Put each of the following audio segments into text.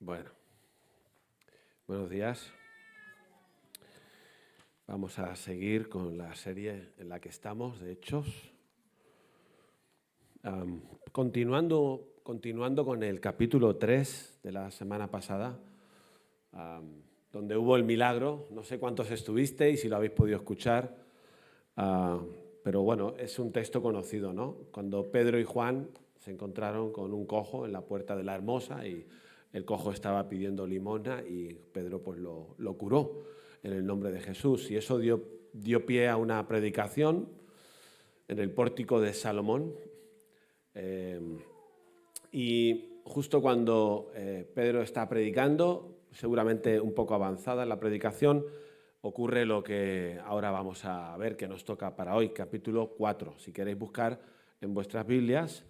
Bueno, buenos días. Vamos a seguir con la serie en la que estamos, de Hechos. Continuando con el capítulo 3 de la semana pasada, donde hubo el milagro. No sé cuántos estuvisteis y si lo habéis podido escuchar, pero bueno, es un texto conocido, ¿no? Cuando Pedro y Juan se encontraron con un cojo en la puerta de la Hermosa y el cojo estaba pidiendo limosna y Pedro pues lo curó en el nombre de Jesús. Y eso dio pie a una predicación en el pórtico de Salomón. Y justo cuando Pedro está predicando, seguramente un poco avanzada en la predicación, ocurre lo que ahora vamos a ver que nos toca para hoy, capítulo 4. Si queréis buscar en vuestras Biblias,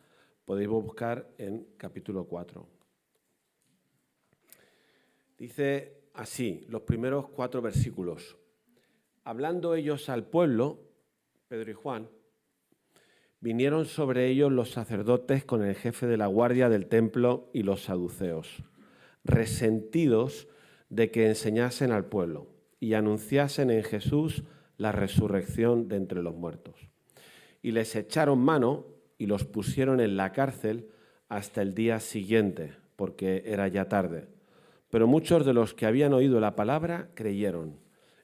podéis buscar en capítulo 4. Dice así, los primeros 4 versículos. Hablando ellos al pueblo, Pedro y Juan, vinieron sobre ellos los sacerdotes con el jefe de la guardia del templo y los saduceos, resentidos de que enseñasen al pueblo y anunciasen en Jesús la resurrección de entre los muertos. Y les echaron mano y los pusieron en la cárcel hasta el día siguiente, porque era ya tarde. Pero muchos de los que habían oído la palabra creyeron,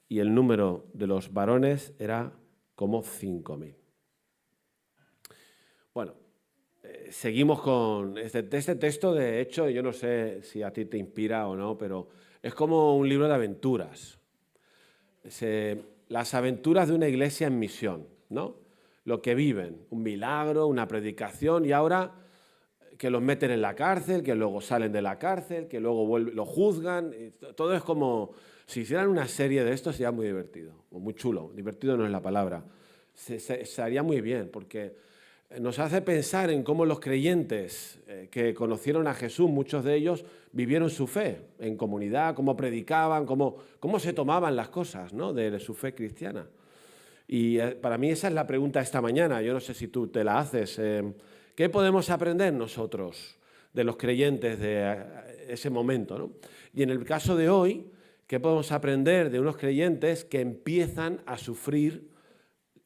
y el número de los varones era como 5.000. Bueno, seguimos con este texto. De hecho, yo no sé si a ti te inspira o no, pero es como un libro de aventuras. Las aventuras de una iglesia en misión, ¿no? Lo que viven, un milagro, una predicación, y ahora que los meten en la cárcel, que luego salen de la cárcel, que luego lo juzgan. Todo es como, si hicieran una serie de esto sería muy divertido, o muy chulo. Divertido no es la palabra. Se haría muy bien, porque nos hace pensar en cómo los creyentes que conocieron a Jesús, muchos de ellos vivieron su fe en comunidad, cómo predicaban, cómo se tomaban las cosas, ¿no?, de su fe cristiana. Y para mí esa es la pregunta esta mañana. Yo no sé si tú te la haces. ¿Qué podemos aprender nosotros de los creyentes de ese momento, ¿no? Y en el caso de hoy, ¿qué podemos aprender de unos creyentes que empiezan a sufrir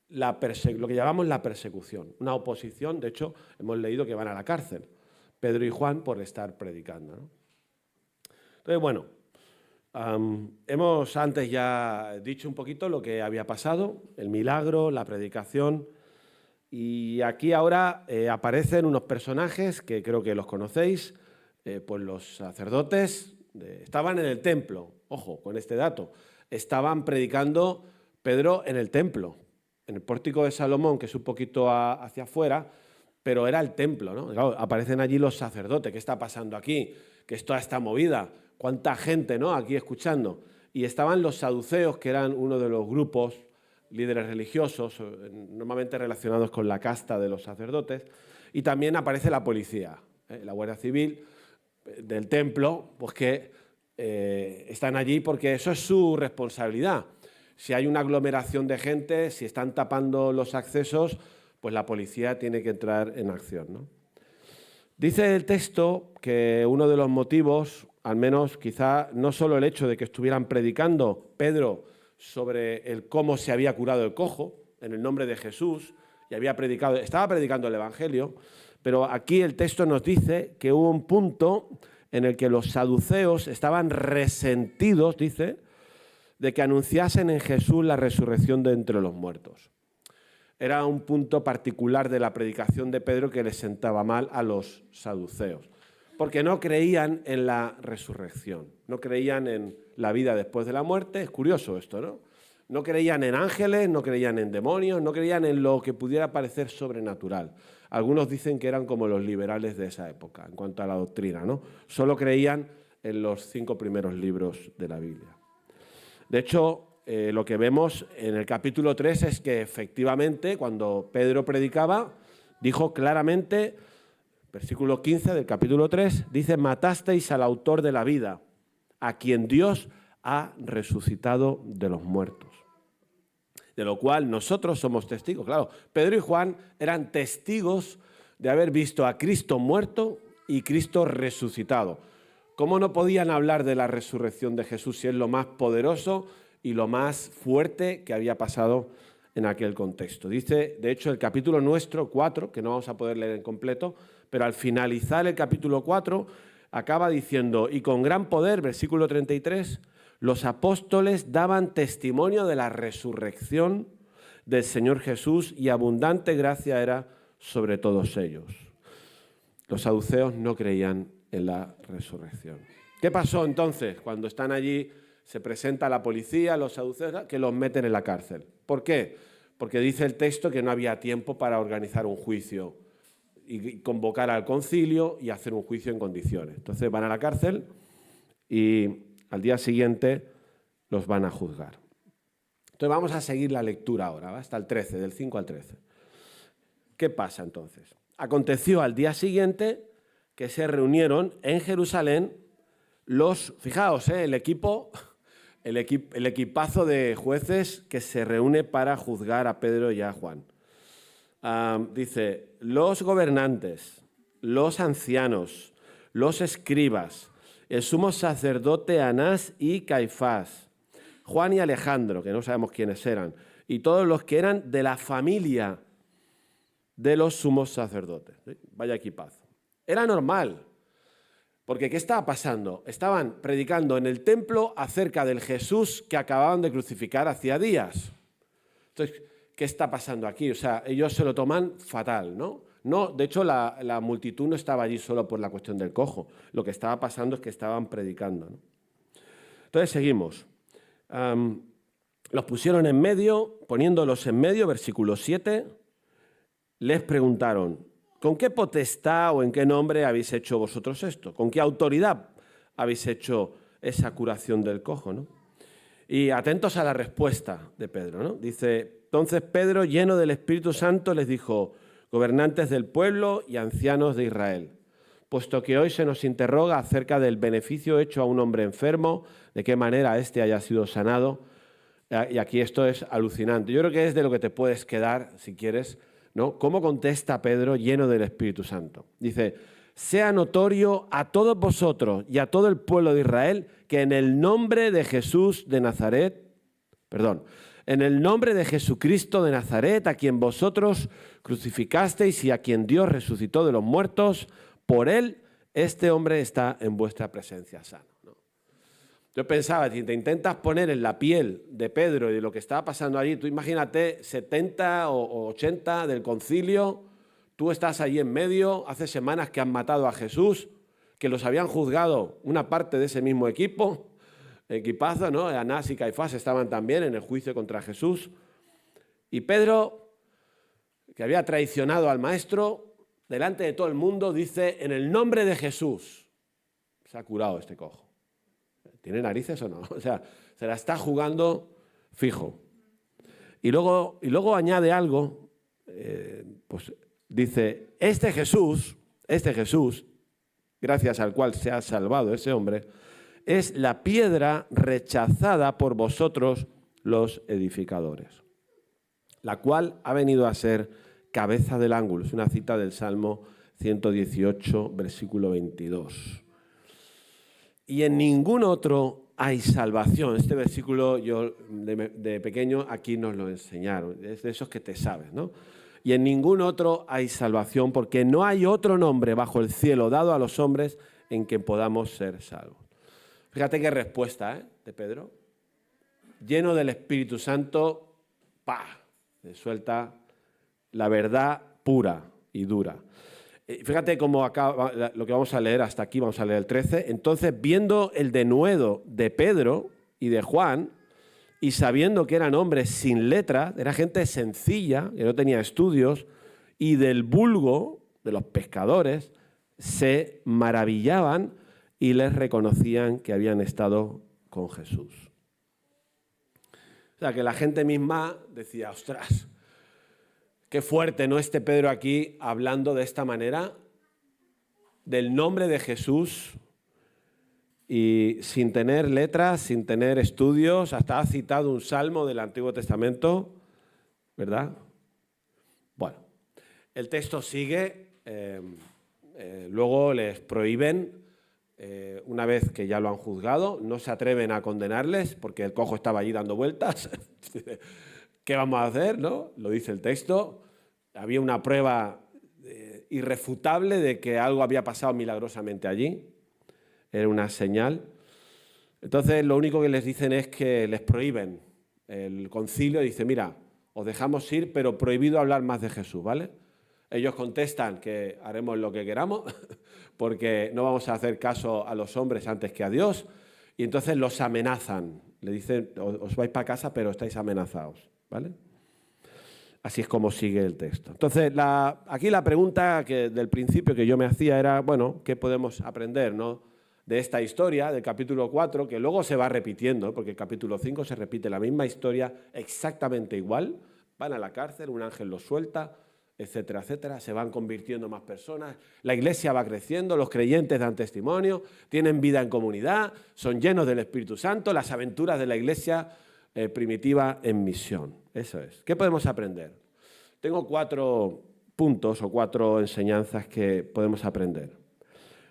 lo que llamamos la persecución, una oposición? De hecho, hemos leído que van a la cárcel, Pedro y Juan, por estar predicando, ¿no? Entonces, bueno, hemos antes ya dicho un poquito lo que había pasado, el milagro, la predicación, y aquí ahora aparecen unos personajes que creo que los conocéis. Pues los sacerdotes estaban en el templo, ojo con este dato, estaban predicando Pedro en el templo, en el pórtico de Salomón, que es un poquito hacia afuera, pero era el templo, ¿no? Claro, aparecen allí los sacerdotes. ¿Qué está pasando aquí? ¿Qué es toda esta movida? ¿Cuánta gente, ¿no?, aquí escuchando? Y estaban los saduceos, que eran uno de los grupos líderes religiosos, normalmente relacionados con la casta de los sacerdotes, y también aparece la policía, la Guardia Civil del templo, pues que están allí porque eso es su responsabilidad. Si hay una aglomeración de gente, si están tapando los accesos, pues la policía tiene que entrar en acción, ¿no? Dice el texto que uno de los motivos, al menos quizá no solo el hecho de que estuvieran predicando Pedro sobre el cómo se había curado el cojo en el nombre de Jesús, y estaba predicando el Evangelio, pero aquí el texto nos dice que hubo un punto en el que los saduceos estaban resentidos, dice, de que anunciasen en Jesús la resurrección de entre los muertos. Era un punto particular de la predicación de Pedro que les sentaba mal a los saduceos, porque no creían en la resurrección, no creían en la vida después de la muerte. Es curioso esto, ¿no? No creían en ángeles, no creían en demonios, no creían en lo que pudiera parecer sobrenatural. Algunos dicen que eran como los liberales de esa época en cuanto a la doctrina, ¿no? Solo creían en los 5 primeros libros de la Biblia. De hecho, lo que vemos en el capítulo 3 es que efectivamente cuando Pedro predicaba, dijo claramente, versículo 15 del capítulo 3, dice: matasteis al autor de la vida, a quien Dios ha resucitado de los muertos. De lo cual nosotros somos testigos. Claro, Pedro y Juan eran testigos de haber visto a Cristo muerto y Cristo resucitado. ¿Cómo no podían hablar de la resurrección de Jesús si es lo más poderoso y lo más fuerte que había pasado en aquel contexto? Dice, de hecho, el capítulo nuestro 4, que no vamos a poder leer en completo, pero al finalizar el capítulo 4 acaba diciendo, y con gran poder, versículo 33, los apóstoles daban testimonio de la resurrección del Señor Jesús y abundante gracia era sobre todos ellos. Los saduceos no creían en la resurrección. ¿Qué pasó entonces cuando están allí, se presenta la policía, los saduceos, que los meten en la cárcel? ¿Por qué? Porque dice el texto que no había tiempo para organizar un juicio y convocar al concilio y hacer un juicio en condiciones. Entonces van a la cárcel y al día siguiente los van a juzgar. Entonces vamos a seguir la lectura ahora, ¿va? Hasta el 13, del 5 al 13. ¿Qué pasa entonces? Aconteció al día siguiente que se reunieron en Jerusalén los, fijaos, el equipazo de jueces que se reúne para juzgar a Pedro y a Juan. Dice, los gobernantes, los ancianos, los escribas, el sumo sacerdote Anás y Caifás, Juan y Alejandro, que no sabemos quiénes eran, y todos los que eran de la familia de los sumos sacerdotes. ¿Sí? Vaya equipazo. Era normal, porque ¿qué estaba pasando? Estaban predicando en el templo acerca del Jesús que acababan de crucificar hacía días. Entonces, ¿qué está pasando aquí? O sea, ellos se lo toman fatal, ¿no? No, de hecho, la multitud no estaba allí solo por la cuestión del cojo. Lo que estaba pasando es que estaban predicando, ¿no? Entonces, seguimos. Los pusieron en medio, poniéndolos en medio, versículo 7, les preguntaron, ¿con qué potestad o en qué nombre habéis hecho vosotros esto? ¿Con qué autoridad habéis hecho esa curación del cojo, ¿no? Y atentos a la respuesta de Pedro, ¿no? Dice, entonces Pedro, lleno del Espíritu Santo, les dijo, gobernantes del pueblo y ancianos de Israel, puesto que hoy se nos interroga acerca del beneficio hecho a un hombre enfermo, de qué manera éste haya sido sanado, y aquí esto es alucinante. Yo creo que es de lo que te puedes quedar, si quieres, ¿no? ¿Cómo contesta Pedro lleno del Espíritu Santo? Dice, sea notorio a todos vosotros y a todo el pueblo de Israel que en el nombre de Jesús de Nazaret, en el nombre de Jesucristo de Nazaret, a quien vosotros crucificasteis y a quien Dios resucitó de los muertos, por él este hombre está en vuestra presencia sano, ¿no? Yo pensaba, si te intentas poner en la piel de Pedro y de lo que estaba pasando allí, tú imagínate 70 o 80 del concilio, tú estás allí en medio, hace semanas que han matado a Jesús, que los habían juzgado una parte de ese mismo equipazo, ¿no? Anás y Caifás estaban también en el juicio contra Jesús. Y Pedro, que había traicionado al maestro, delante de todo el mundo dice, en el nombre de Jesús, se ha curado este cojo. ¿Tiene narices o no? O sea, se la está jugando fijo. Y luego añade algo, pues dice, este Jesús, gracias al cual se ha salvado ese hombre, es la piedra rechazada por vosotros los edificadores, la cual ha venido a ser cabeza del ángulo. Es una cita del Salmo 118, versículo 22. Y en ningún otro hay salvación. Este versículo yo de pequeño aquí nos lo enseñaron. Es de esos que te sabes, ¿no? Y en ningún otro hay salvación porque no hay otro nombre bajo el cielo dado a los hombres en que podamos ser salvos. Fíjate qué respuesta, de Pedro. Lleno del Espíritu Santo, ¡pah!, le suelta la verdad pura y dura. Fíjate cómo acaba lo que vamos a leer hasta aquí, vamos a leer el 13. Entonces, viendo el denuedo de Pedro y de Juan, y sabiendo que eran hombres sin letra, era gente sencilla, que no tenía estudios, y del vulgo, de los pescadores, se maravillaban y les reconocían que habían estado con Jesús. O sea, que la gente misma decía, ostras, qué fuerte, ¿no? Este Pedro aquí hablando de esta manera del nombre de Jesús y sin tener letras, sin tener estudios, hasta ha citado un salmo del Antiguo Testamento, ¿verdad? Bueno, el texto sigue, luego les prohíben una vez que ya lo han juzgado, no se atreven a condenarles porque el cojo estaba allí dando vueltas. ¿Qué vamos a hacer, no? Lo dice el texto. Había una prueba irrefutable de que algo había pasado milagrosamente allí. Era una señal. Entonces, lo único que les dicen es que les prohíben. El concilio dice, mira, os dejamos ir, pero prohibido hablar más de Jesús, ¿vale? Ellos contestan que haremos lo que queramos, porque no vamos a hacer caso a los hombres antes que a Dios, y entonces los amenazan. Le dicen, os vais para casa, pero estáis amenazados, ¿vale? Así es como sigue el texto. Entonces, aquí la pregunta del principio que yo me hacía era, bueno, ¿qué podemos aprender, no, de esta historia, del capítulo 4, que luego se va repitiendo, porque el capítulo 5 se repite la misma historia exactamente igual? Van a la cárcel, un ángel los suelta, etcétera, etcétera, se van convirtiendo más personas, la iglesia va creciendo, los creyentes dan testimonio, tienen vida en comunidad, son llenos del Espíritu Santo, las aventuras de la iglesia primitiva en misión. Eso es. ¿Qué podemos aprender? Tengo 4 puntos o 4 enseñanzas que podemos aprender.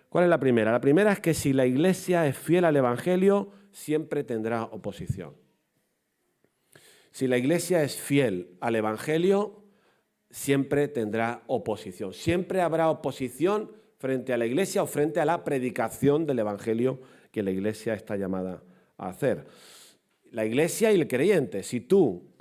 ¿Cuál es la primera? La primera es que si la iglesia es fiel al Evangelio, siempre tendrá oposición. Si la iglesia es fiel al Evangelio, siempre tendrá oposición. Siempre habrá oposición frente a la iglesia o frente a la predicación del Evangelio que la iglesia está llamada a hacer. La iglesia y el creyente, si tú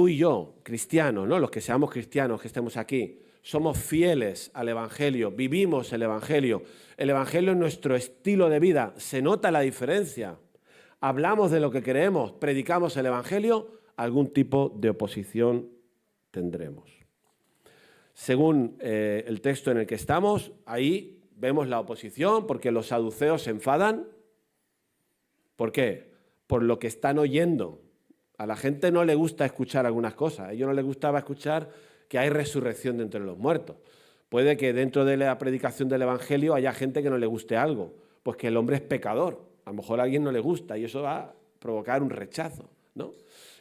y yo, cristianos, ¿no? Los que seamos cristianos, que estemos aquí, somos fieles al Evangelio, vivimos el Evangelio es nuestro estilo de vida, se nota la diferencia, hablamos de lo que creemos, predicamos el Evangelio, algún tipo de oposición tendremos. Según el texto en el que estamos, ahí vemos la oposición porque los saduceos se enfadan. ¿Por qué? Por lo que están oyendo. A la gente no le gusta escuchar algunas cosas. A ellos no les gustaba escuchar que hay resurrección de entre los muertos. Puede que dentro de la predicación del Evangelio haya gente que no le guste algo, pues que el hombre es pecador. A lo mejor a alguien no le gusta y eso va a provocar un rechazo, ¿no?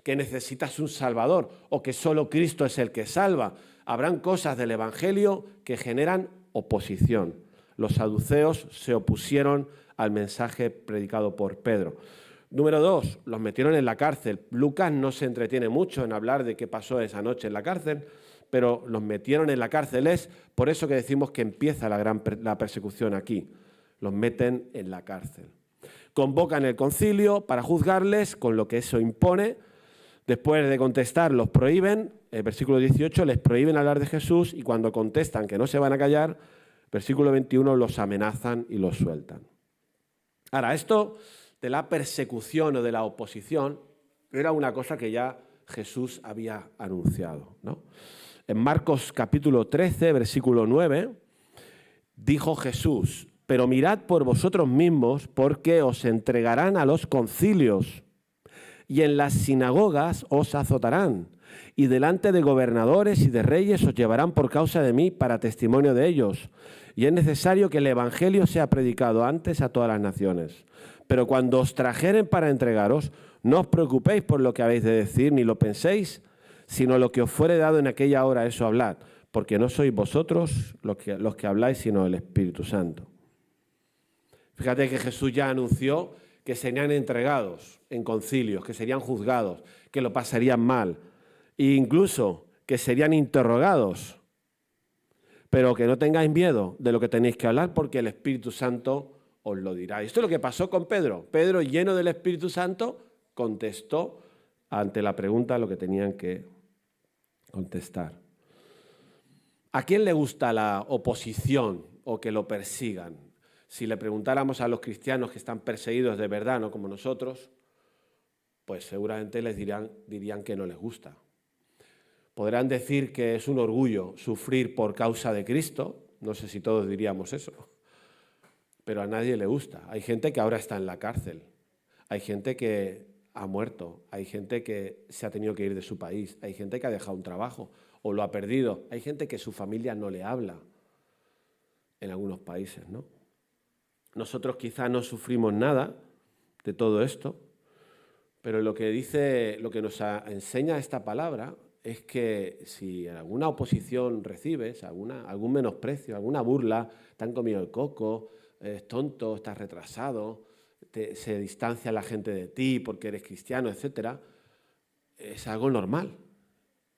Que necesitas un Salvador o que solo Cristo es el que salva. Habrán cosas del Evangelio que generan oposición. Los saduceos se opusieron al mensaje predicado por Pedro. Número 2, los metieron en la cárcel. Lucas no se entretiene mucho en hablar de qué pasó esa noche en la cárcel, pero los metieron en la cárcel. Es por eso que decimos que empieza la persecución aquí. Los meten en la cárcel. Convocan el concilio para juzgarles con lo que eso impone. Después de contestar, los prohíben. El versículo 18, les prohíben hablar de Jesús y cuando contestan que no se van a callar, versículo 21, los amenazan y los sueltan. Ahora, esto de la persecución o de la oposición era una cosa que ya Jesús había anunciado, ¿no? En Marcos capítulo 13, versículo 9, dijo Jesús, pero mirad por vosotros mismos porque os entregarán a los concilios y en las sinagogas os azotarán y delante de gobernadores y de reyes os llevarán por causa de mí para testimonio de ellos. Y es necesario que el evangelio sea predicado antes a todas las naciones. Pero cuando os trajeren para entregaros, no os preocupéis por lo que habéis de decir, ni lo penséis, sino lo que os fuere dado en aquella hora, eso hablad, porque no sois vosotros los que habláis, sino el Espíritu Santo. Fíjate que Jesús ya anunció que serían entregados en concilios, que serían juzgados, que lo pasarían mal, e incluso que serían interrogados. Pero que no tengáis miedo de lo que tenéis que hablar, porque el Espíritu Santo os lo dirá. Y esto es lo que pasó con Pedro. Pedro, lleno del Espíritu Santo, contestó ante la pregunta lo que tenían que contestar. ¿A quién le gusta la oposición o que lo persigan? Si le preguntáramos a los cristianos que están perseguidos de verdad, no como nosotros, pues seguramente les dirían que no les gusta. Podrán decir que es un orgullo sufrir por causa de Cristo, no sé si todos diríamos eso, pero a nadie le gusta. Hay gente que ahora está en la cárcel, hay gente que ha muerto, hay gente que se ha tenido que ir de su país, hay gente que ha dejado un trabajo o lo ha perdido, hay gente que su familia no le habla en algunos países, ¿no? Nosotros quizá no sufrimos nada de todo esto, pero lo que nos enseña esta palabra es que si alguna oposición recibes, algún menosprecio, alguna burla, te han comido el coco, eres tonto, estás retrasado, se distancia la gente de ti porque eres cristiano, etc., es algo normal.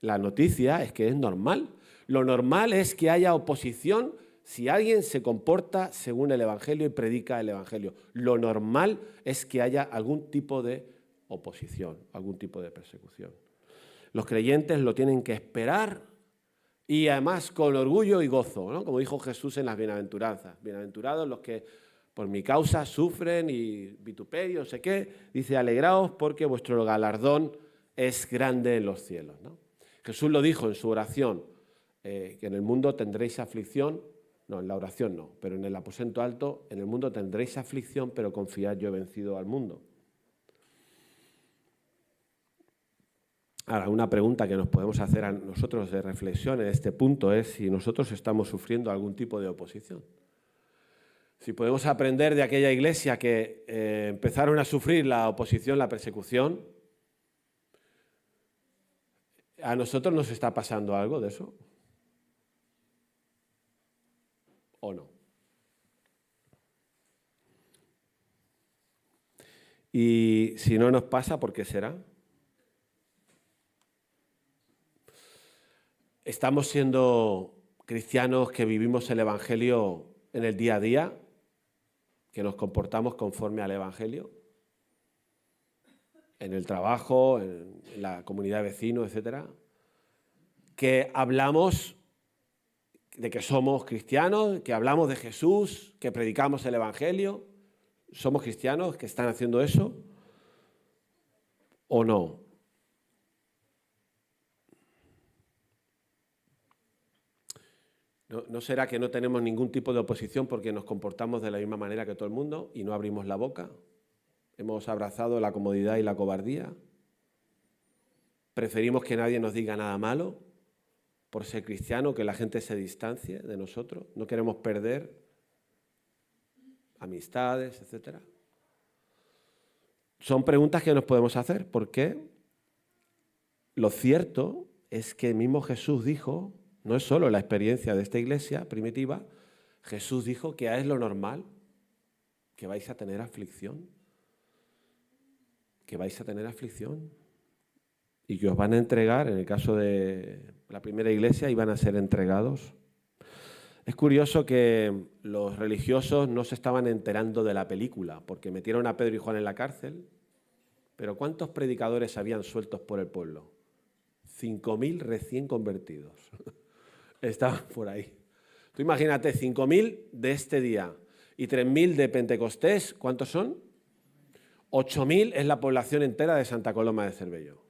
La noticia es que es normal. Lo normal es que haya oposición si alguien se comporta según el Evangelio y predica el Evangelio. Lo normal es que haya algún tipo de oposición, algún tipo de persecución. Los creyentes lo tienen que esperar y además con orgullo y gozo, ¿no? Como dijo Jesús en las bienaventuranzas. Bienaventurados los que por mi causa sufren y vituperio, no sé qué. Dice, alegraos porque vuestro galardón es grande en los cielos, ¿no? Jesús lo dijo en su oración, que en el mundo tendréis aflicción. No, en la oración no, pero en el aposento alto, en el mundo tendréis aflicción, pero confiad, yo he vencido al mundo. Ahora, una pregunta que nos podemos hacer a nosotros de reflexión en este punto es si nosotros estamos sufriendo algún tipo de oposición. Si podemos aprender de aquella iglesia que empezaron a sufrir la oposición, la persecución, ¿a nosotros nos está pasando algo de eso? ¿O no? Y si no nos pasa, ¿por qué será? ¿Estamos siendo cristianos que vivimos el Evangelio en el día a día? ¿Que nos comportamos conforme al Evangelio? En el trabajo, en la comunidad de vecinos, etcétera. Que hablamos de que somos cristianos, que hablamos de Jesús, que predicamos el Evangelio. ¿Somos cristianos que están haciendo eso o no? ¿No será que no tenemos ningún tipo de oposición porque nos comportamos de la misma manera que todo el mundo y no abrimos la boca? ¿Hemos abrazado la comodidad y la cobardía? ¿Preferimos que nadie nos diga nada malo por ser cristiano, que la gente se distancie de nosotros? ¿No queremos perder amistades, etcétera? Son preguntas que nos podemos hacer porque lo cierto es que el mismo Jesús dijo, no es solo la experiencia de esta iglesia primitiva, Jesús dijo que es lo normal, que vais a tener aflicción, y que os van a entregar, en el caso de la primera iglesia, iban a ser entregados. Es curioso que los religiosos no se estaban enterando de la película, porque metieron a Pedro y Juan en la cárcel, pero ¿cuántos predicadores habían sueltos por el pueblo? 5.000 recién convertidos. Estaban por ahí. Tú imagínate, 5.000 de este día y 3.000 de Pentecostés, ¿cuántos son? 8.000 es la población entera de Santa Coloma de Cervello.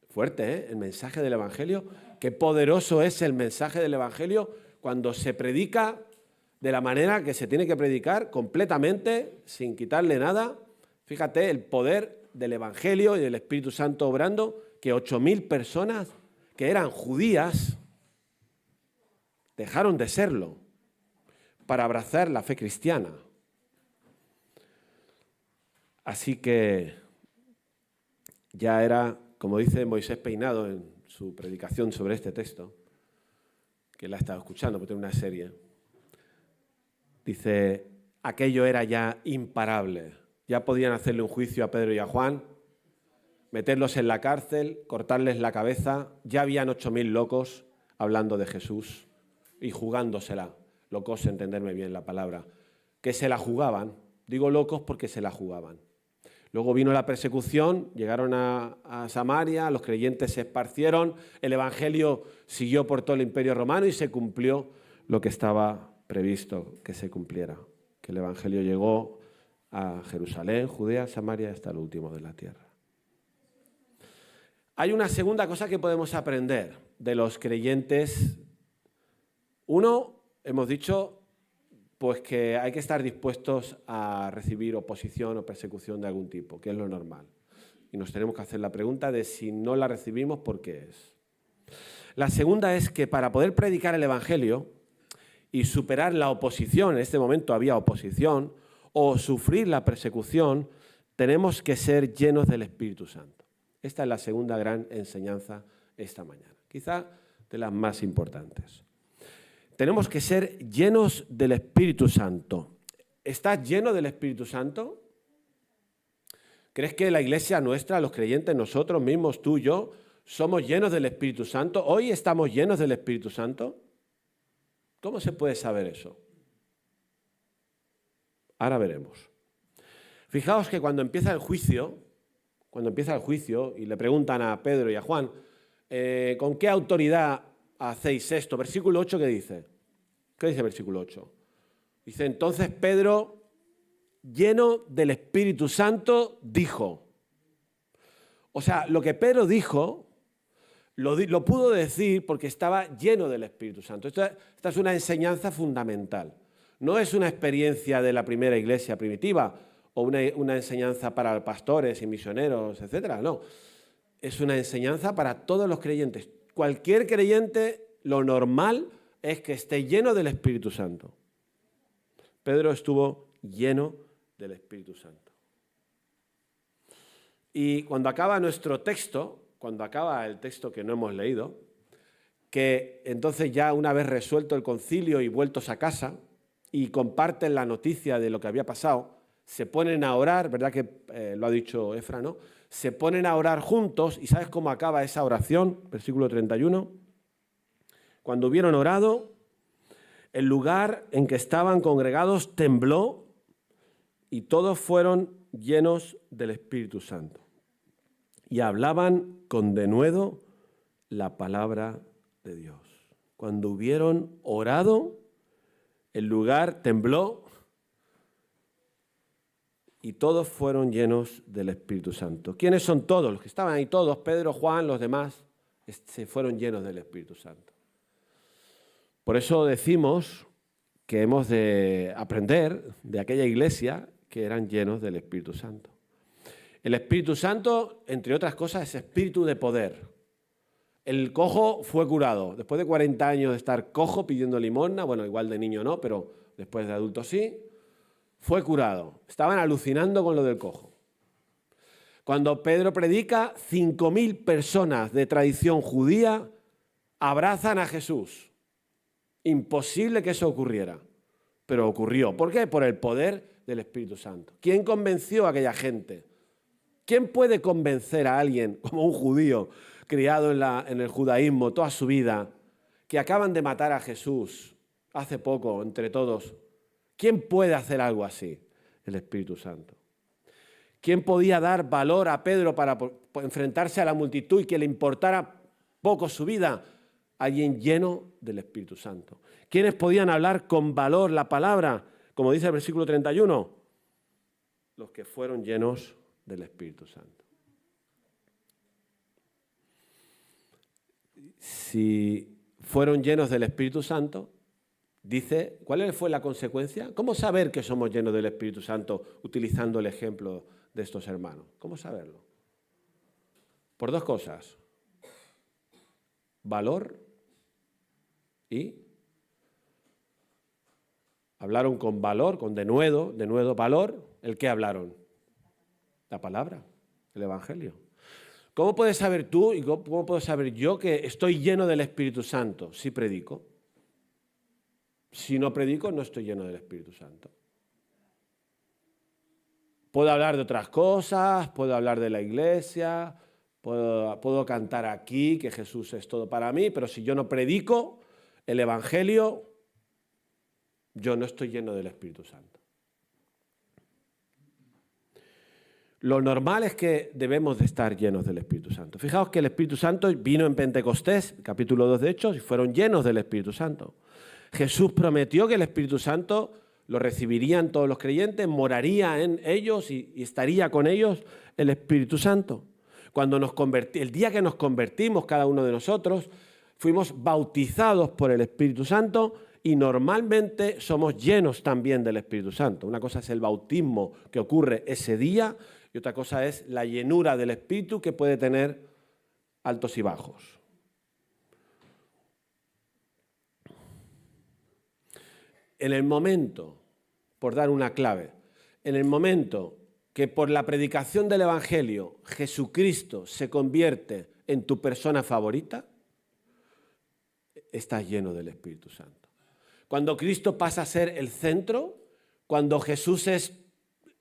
Fuerte, ¿eh? El mensaje del Evangelio. Qué poderoso es el mensaje del Evangelio cuando se predica de la manera que se tiene que predicar, completamente, sin quitarle nada. Fíjate el poder del Evangelio y del Espíritu Santo obrando, que 8.000 personas que eran judías dejaron de serlo para abrazar la fe cristiana. Así que ya era, como dice Moisés Peinado en su predicación sobre este texto, que la he estado escuchando porque tiene una serie, dice, aquello era ya imparable. Ya podían hacerle un juicio a Pedro y a Juan, meterlos en la cárcel, cortarles la cabeza. Ya habían 8.000 locos hablando de Jesús y jugándosela. Locos, entenderme bien la palabra. Que se la jugaban. Digo locos porque se la jugaban. Luego vino la persecución, llegaron a Samaria, los creyentes se esparcieron, el Evangelio siguió por todo el Imperio Romano y se cumplió lo que estaba previsto que se cumpliera. Que el Evangelio llegó a Jerusalén, Judea, Samaria, hasta el último de la tierra. Hay una segunda cosa que podemos aprender de los creyentes. Uno, hemos dicho, pues que hay que estar dispuestos a recibir oposición o persecución de algún tipo, que es lo normal. Y nos tenemos que hacer la pregunta de si no la recibimos, ¿por qué es? La segunda es que para poder predicar el Evangelio y superar la oposición, en este momento había oposición, o sufrir la persecución, tenemos que ser llenos del Espíritu Santo. Esta es la segunda gran enseñanza esta mañana, quizá de las más importantes. tenemos que ser llenos del Espíritu Santo. ¿Estás lleno del Espíritu Santo? ¿Crees que la iglesia nuestra, los creyentes, nosotros mismos, tú y yo, somos llenos del Espíritu Santo? ¿Hoy estamos llenos del Espíritu Santo? ¿Cómo se puede saber eso? Ahora veremos. Fijaos que cuando empieza el juicio y le preguntan a Pedro y a Juan, ¿con qué autoridad hacéis esto? Versículo 8, ¿qué dice? ¿Qué dice el versículo 8? Dice, entonces Pedro, lleno del Espíritu Santo, dijo. O sea, lo que Pedro dijo, lo pudo decir porque estaba lleno del Espíritu Santo. Esta es una enseñanza fundamental. No es una experiencia de la primera iglesia primitiva o una enseñanza para pastores y misioneros, etcétera. No, es una enseñanza para todos los creyentes. Cualquier creyente, lo normal es que esté lleno del Espíritu Santo. Pedro estuvo lleno del Espíritu Santo. Y cuando acaba nuestro texto, cuando acaba el texto que no hemos leído, que entonces ya una vez resuelto el concilio y vueltos a casa y comparten la noticia de lo que había pasado, se ponen a orar, ¿verdad que lo ha dicho Efra, no? Se ponen a orar juntos y ¿sabes cómo acaba esa oración? Versículo 31. Cuando hubieron orado, el lugar en que estaban congregados tembló y todos fueron llenos del Espíritu Santo. Y hablaban con denuedo la palabra de Dios. Cuando hubieron orado, el lugar tembló y todos fueron llenos del Espíritu Santo. ¿Quiénes son todos? Los que estaban ahí todos, Pedro, Juan, los demás, se fueron llenos del Espíritu Santo. Por eso decimos que hemos de aprender de aquella iglesia que eran llenos del Espíritu Santo. El Espíritu Santo, entre otras cosas, es espíritu de poder. El cojo fue curado. Después de 40 años de estar cojo pidiendo limosna, bueno, igual de niño no, pero después de adulto sí, fue curado. Estaban alucinando con lo del cojo. Cuando Pedro predica, 5.000 personas de tradición judía abrazan a Jesús. Imposible que eso ocurriera, pero ocurrió. ¿Por qué? Por el poder del Espíritu Santo. ¿Quién convenció a aquella gente? ¿Quién puede convencer a alguien como un judío criado en el judaísmo toda su vida, que acaban de matar a Jesús hace poco entre todos? ¿Quién puede hacer algo así? El Espíritu Santo. ¿Quién podía dar valor a Pedro para enfrentarse a la multitud y que le importara poco su vida? Alguien lleno del Espíritu Santo. ¿Quiénes podían hablar con valor la palabra? Como dice el versículo 31, los que fueron llenos del Espíritu Santo. Si fueron llenos del Espíritu Santo, dice, ¿cuál fue la consecuencia? ¿Cómo saber que somos llenos del Espíritu Santo utilizando el ejemplo de estos hermanos? ¿Cómo saberlo? Por dos cosas. Valor y hablaron con valor, con denuedo valor. ¿El qué hablaron? La palabra, el Evangelio. ¿Cómo puedes saber tú y cómo puedo saber yo que estoy lleno del Espíritu Santo? Si predico. Si no predico, no estoy lleno del Espíritu Santo. Puedo hablar de otras cosas, puedo hablar de la iglesia, puedo cantar aquí que Jesús es todo para mí, pero si yo no predico el Evangelio, yo no estoy lleno del Espíritu Santo. Lo normal es que debemos de estar llenos del Espíritu Santo. Fijaos que el Espíritu Santo vino en Pentecostés, capítulo 2 de Hechos, y fueron llenos del Espíritu Santo. Jesús prometió que el Espíritu Santo lo recibirían todos los creyentes, moraría en ellos y estaría con ellos el Espíritu Santo. El día que nos convertimos, cada uno de nosotros, fuimos bautizados por el Espíritu Santo y normalmente somos llenos también del Espíritu Santo. Una cosa es el bautismo que ocurre ese día y otra cosa es la llenura del Espíritu que puede tener altos y bajos. En el momento, por dar una clave, en el momento que por la predicación del Evangelio Jesucristo se convierte en tu persona favorita, estás lleno del Espíritu Santo. cuando Cristo pasa a ser el centro, cuando Jesús es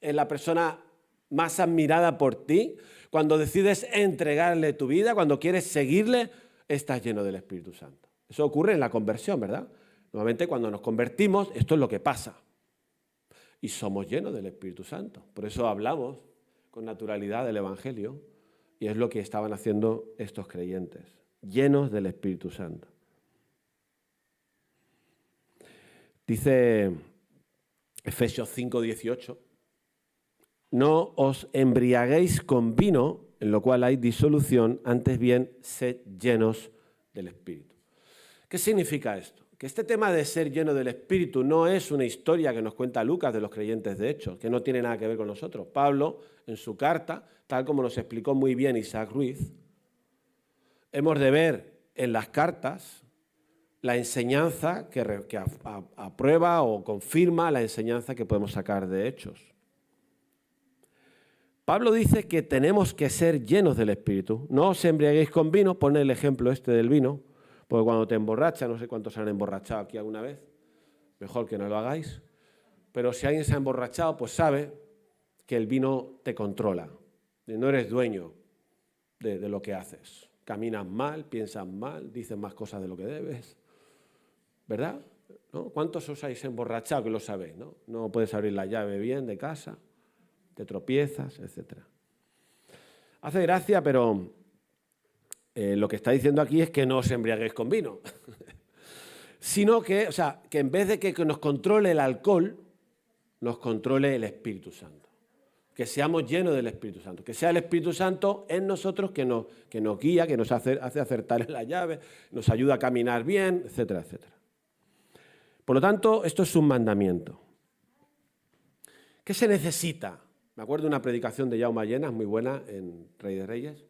la persona más admirada por ti, cuando decides entregarle tu vida, cuando quieres seguirle, estás lleno del Espíritu Santo. Eso ocurre en la conversión, ¿verdad? Normalmente cuando nos convertimos, esto es lo que pasa. Y somos llenos del Espíritu Santo. Por eso hablamos con naturalidad del Evangelio, y es lo que estaban haciendo estos creyentes, llenos del Espíritu Santo. Dice Efesios 5:18, no os embriaguéis con vino, en lo cual hay disolución, antes bien, sed llenos del Espíritu. ¿Qué significa esto? Que este tema de ser lleno del Espíritu no es una historia que nos cuenta Lucas de los creyentes de Hechos, que no tiene nada que ver con nosotros. Pablo, en su carta, tal como nos explicó muy bien Isaac Ruiz, hemos de ver en las cartas la enseñanza que aprueba o confirma la enseñanza que podemos sacar de Hechos. Pablo dice que tenemos que ser llenos del Espíritu. No os embriaguéis con vino, pone el ejemplo este del vino, porque cuando te emborracha, no sé cuántos se han emborrachado aquí alguna vez, mejor que no lo hagáis, pero si alguien se ha emborrachado, pues sabe que el vino te controla, no eres dueño de lo que haces. Caminas mal, piensas mal, dices más cosas de lo que debes, ¿verdad? ¿No? ¿Cuántos os habéis emborrachado que lo sabéis? No puedes abrir la llave bien de casa, te tropiezas, etc. Hace gracia, pero lo que está diciendo aquí es que no os embriaguéis con vino, sino que en vez de que nos controle el alcohol, nos controle el Espíritu Santo. Que seamos llenos del Espíritu Santo, que sea el Espíritu Santo en nosotros que nos guía, que nos hace acertar en la llave, nos ayuda a caminar bien, etcétera, etcétera. Por lo tanto, esto es un mandamiento. ¿Qué se necesita? Me acuerdo de una predicación de Jaume Llenas, muy buena, en Rey de Reyes.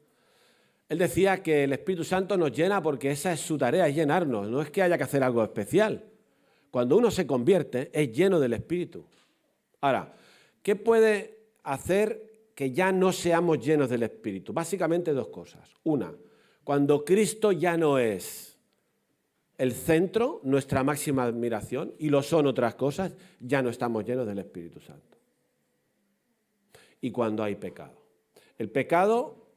Él decía que el Espíritu Santo nos llena porque esa es su tarea, es llenarnos, no es que haya que hacer algo especial. Cuando uno se convierte, es lleno del Espíritu. Ahora, ¿qué puede hacer que ya no seamos llenos del Espíritu? Básicamente dos cosas. Una, cuando Cristo ya no es el centro, nuestra máxima admiración, y lo son otras cosas, ya no estamos llenos del Espíritu Santo. Y cuando hay pecado. El pecado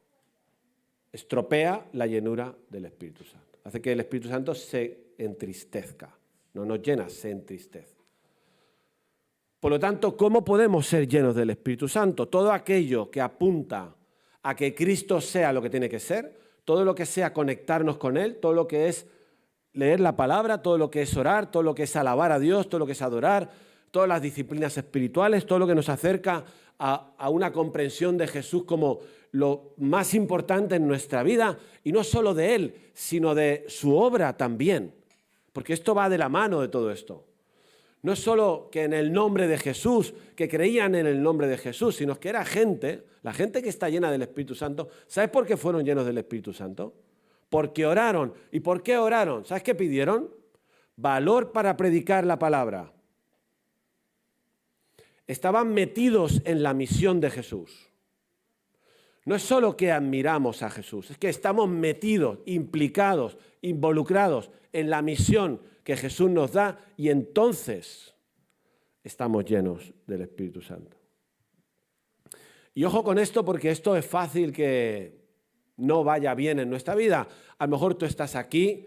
estropea la llenura del Espíritu Santo. Hace que el Espíritu Santo se entristezca. No nos llena, se entristece. Por lo tanto, ¿cómo podemos ser llenos del Espíritu Santo? Todo aquello que apunta a que Cristo sea lo que tiene que ser, todo lo que sea conectarnos con Él, todo lo que es leer la palabra, todo lo que es orar, todo lo que es alabar a Dios, todo lo que es adorar, todas las disciplinas espirituales, todo lo que nos acerca a una comprensión de Jesús como lo más importante en nuestra vida, y no solo de Él, sino de su obra también, porque esto va de la mano de todo esto. No es solo que en el nombre de Jesús, que creían en el nombre de Jesús, sino que era gente, la gente que está llena del Espíritu Santo. ¿Sabes por qué fueron llenos del Espíritu Santo? Porque oraron. ¿Y por qué oraron? ¿Sabes qué pidieron? Valor para predicar la palabra. Estaban metidos en la misión de Jesús. No es solo que admiramos a Jesús, es que estamos metidos, implicados, involucrados en la misión que Jesús nos da, y entonces estamos llenos del Espíritu Santo. Y ojo con esto, porque esto es fácil que no vaya bien en nuestra vida. A lo mejor tú estás aquí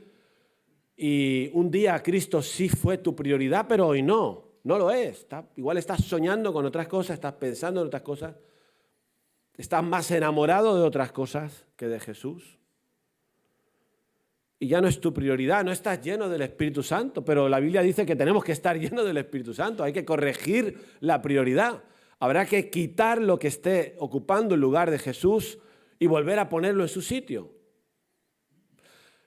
y un día Cristo sí fue tu prioridad, pero hoy no lo es. Igual estás soñando con otras cosas, estás pensando en otras cosas, estás más enamorado de otras cosas que de Jesús. Y ya no es tu prioridad, no estás lleno del Espíritu Santo, pero la Biblia dice que tenemos que estar llenos del Espíritu Santo, hay que corregir la prioridad. Habrá que quitar lo que esté ocupando el lugar de Jesús y volver a ponerlo en su sitio.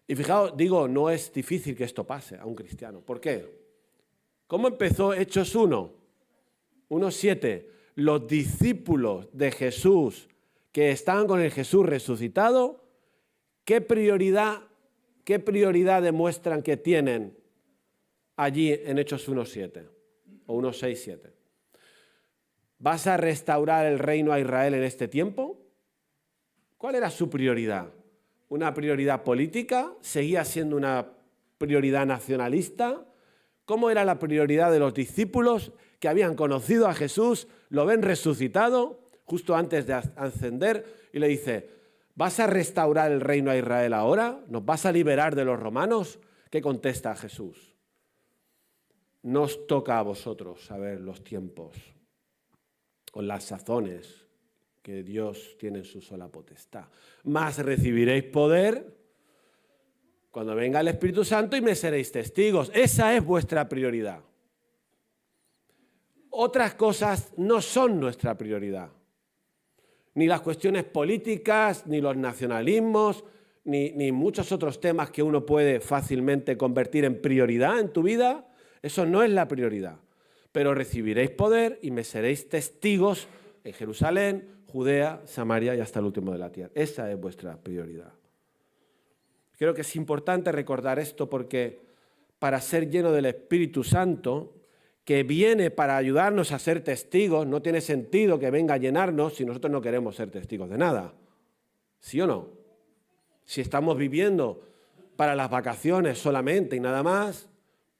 Y fijaos, digo, no es difícil que esto pase a un cristiano. ¿Por qué? ¿Cómo empezó Hechos 1:7? Los discípulos de Jesús que estaban con el Jesús resucitado, ¿qué prioridad demuestran que tienen allí en Hechos 1:7 o 1:6-7? ¿Vas a restaurar el reino a Israel en este tiempo? ¿Cuál era su prioridad? ¿Una prioridad política? ¿Seguía siendo una prioridad nacionalista? ¿Cómo era la prioridad de los discípulos que habían conocido a Jesús, lo ven resucitado justo antes de ascender y le dice, ¿vas a restaurar el reino a Israel ahora? ¿Nos vas a liberar de los romanos? ¿Qué contesta Jesús? No os toca a vosotros saber los tiempos o las sazones que Dios tiene en su sola potestad. Mas recibiréis poder cuando venga el Espíritu Santo y me seréis testigos. Esa es vuestra prioridad. Otras cosas no son nuestra prioridad. Ni las cuestiones políticas, ni los nacionalismos, ni muchos otros temas que uno puede fácilmente convertir en prioridad en tu vida. Eso no es la prioridad. Pero recibiréis poder y me seréis testigos en Jerusalén, Judea, Samaria y hasta el último de la tierra. Esa es vuestra prioridad. Creo que es importante recordar esto porque para ser lleno del Espíritu Santo, que viene para ayudarnos a ser testigos, no tiene sentido que venga a llenarnos si nosotros no queremos ser testigos de nada. ¿Sí o no? Si estamos viviendo para las vacaciones solamente y nada más,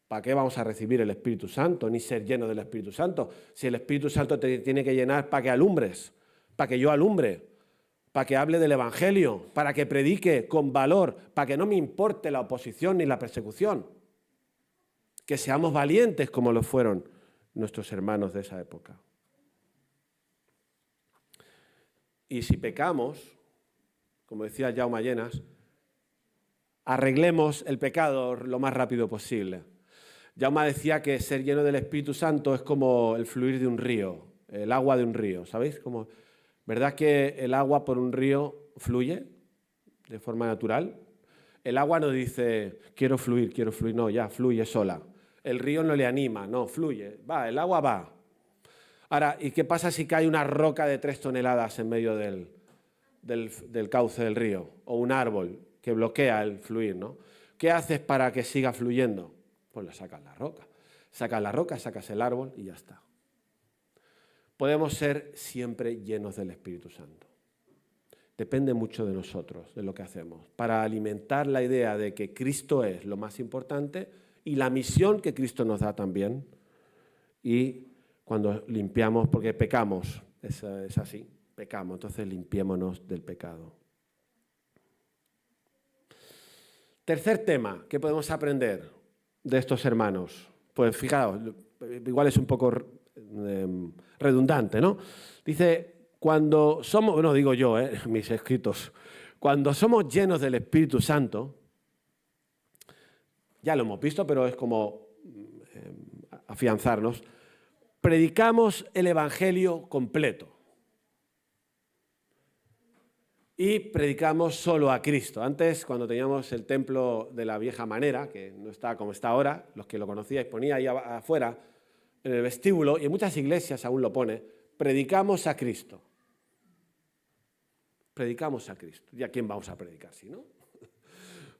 ¿para qué vamos a recibir el Espíritu Santo ni ser lleno del Espíritu Santo? Si el Espíritu Santo te tiene que llenar para que alumbres, para que yo alumbre, para que hable del Evangelio, para que predique con valor, para que no me importe la oposición ni la persecución. Que seamos valientes como lo fueron nuestros hermanos de esa época. Y si pecamos, como decía Jaume Llenas, arreglemos el pecado lo más rápido posible. Jaume decía que ser lleno del Espíritu Santo es como el fluir de un río, el agua de un río, ¿sabéis? ¿Verdad que el agua por un río fluye de forma natural? El agua no dice, quiero fluir, no, ya fluye sola. El río no le anima, no, fluye, va, el agua va. Ahora, ¿y qué pasa si cae una roca de 3 toneladas en medio del cauce del río? O un árbol que bloquea el fluir, ¿no? ¿Qué haces para que siga fluyendo? Pues le sacas la roca. Sacas la roca, sacas el árbol y ya está. Podemos ser siempre llenos del Espíritu Santo. Depende mucho de nosotros, de lo que hacemos, para alimentar la idea de que Cristo es lo más importante y la misión que Cristo nos da también. Y cuando limpiamos, porque pecamos, es así, pecamos, entonces limpiémonos del pecado. Tercer tema que podemos aprender de estos hermanos. Pues fijaos, igual es un poco redundante, ¿no? Dice, cuando somos, bueno, digo yo, mis escritos, cuando somos llenos del Espíritu Santo, ya lo hemos visto, pero es como afianzarnos, predicamos el Evangelio completo. Y predicamos solo a Cristo. Antes, cuando teníamos el templo de la vieja manera, que no está como está ahora, los que lo conocíais, ponía ahí afuera, en el vestíbulo, y en muchas iglesias aún lo pone, predicamos a Cristo. Predicamos a Cristo. ¿Y a quién vamos a predicar si no?